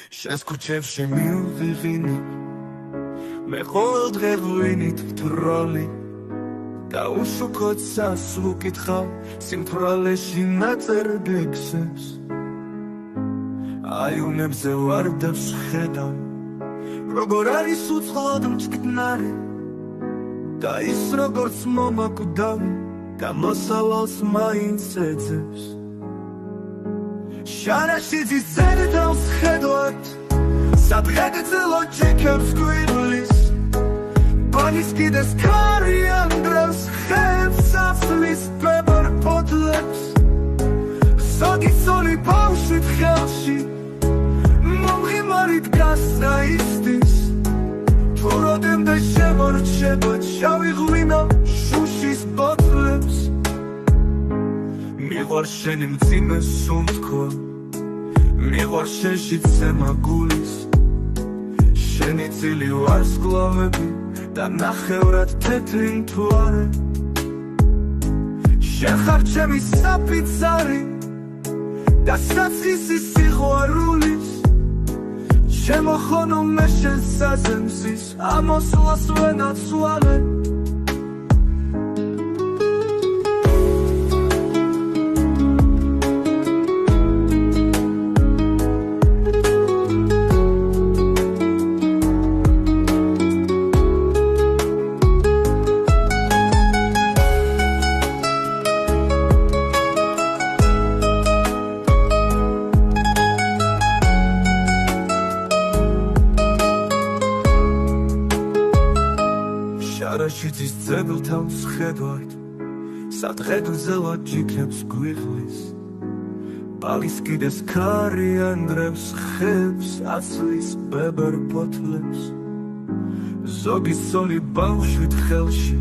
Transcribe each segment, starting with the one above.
შენს ქუჩებში მივიღინე მე ყოველ დღე ღვინით ვთროლი და უშუქოდ სას ვუკითხავ სიმთვრალეში ნაწერ გექსებს აიუნებზე ვარდებს ხედავ როგორ არის უცხოდ მჭკნარი და ის როგორც მომაკვდავი და მოსავალს მაინც ეძებს შარაში ძირითავს ხედავთ სადღეგრძელო ჭიქებს გვირლის ბანის კიდეს ქარი ანდრევს ხებს აფლის ბებარ პოდლებს ზოგი სოლი ბავშვით ხელში მომღიმარით გასწრა ისტის თუ როდემდე შემორჩება შავი ღვინო შუშის ბოთლებს მიყვარ შენი მძიმე სუნთქვა მიყვარ შენში ცემა გულის შენი წილი ვარსკვლავები და ნახევრად თეთრი მთვარე შენ ხარ ჩემი საფიცარი და საწყისი სიყვარულის ჩემო ხონომე შენ საზემსის ამოსვლას ვენაცვალე შარაშიძის ძებლთავს ხედავთ სადღეგრძელო ჭიქებს გვიხლის ბალის კიდეს ქარი ანდრევს ხებს აცლის ბებერ პოთლებს ზოგი სოლი ბავშვით ხელში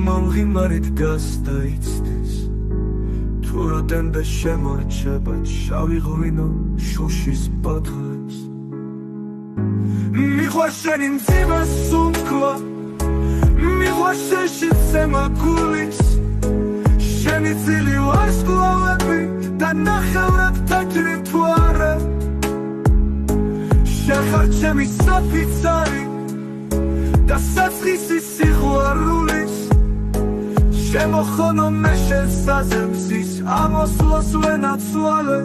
მომღიმარით გასდა იცდის თუ როდემდე შემორჩება შავი ღვინო შუშის ბოთლებს მიყვარ შენი მძიმე სუნთქვა მიყვარ შენში ცემა გულის შენი წილი ვარსკვლავები და ნახევრად თეთრი მთვარე შენ ხარ ჩემი საფიცარი და საწყისი სიყვარულის შემოხონო მე შენ საზემსის ამოსვლას ვენაცვალე